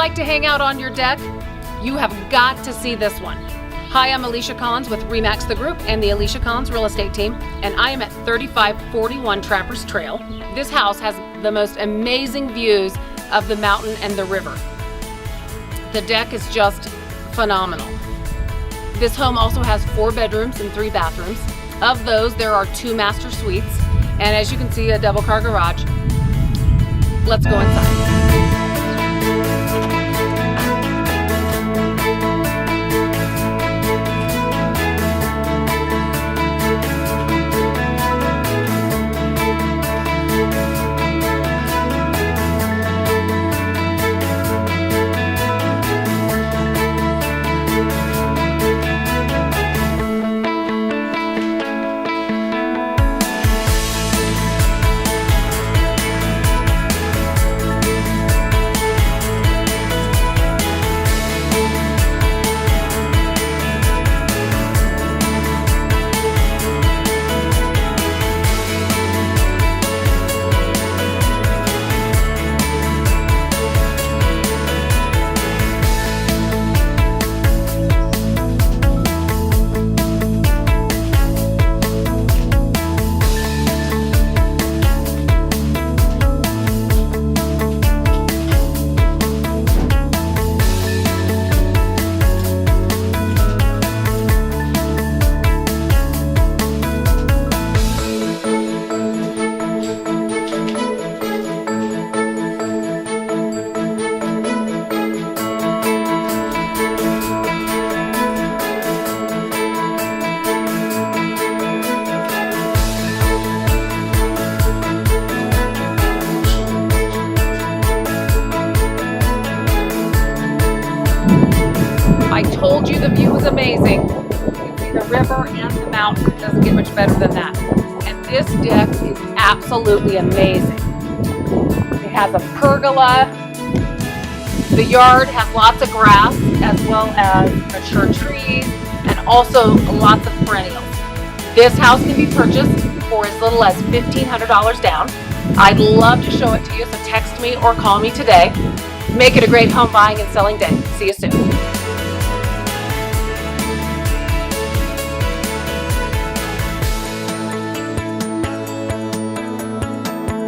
like to hang out on your deck? You have got to see this one. Hi, I'm Alicia Collins with Remax the Group and the Alicia Collins Real Estate Team, and I am at 3541 Trappers Trail. This house has the most amazing views of the mountain and the river. The deck is just phenomenal. This home also has 4 bedrooms and 3 bathrooms. Of those, there are 2 master suites, and as you can see, a double car garage. Let's go inside. I told you the view was amazing. You can see the river and the mountain. It doesn't get much better than that. And this deck is absolutely amazing. It has a pergola. The yard has lots of grass as well as mature trees and also lots of perennials. This house can be purchased for as little as $1,500 down. I'd love to show it to you, so text me or call me today. Make it a great home buying and selling day. See you soon.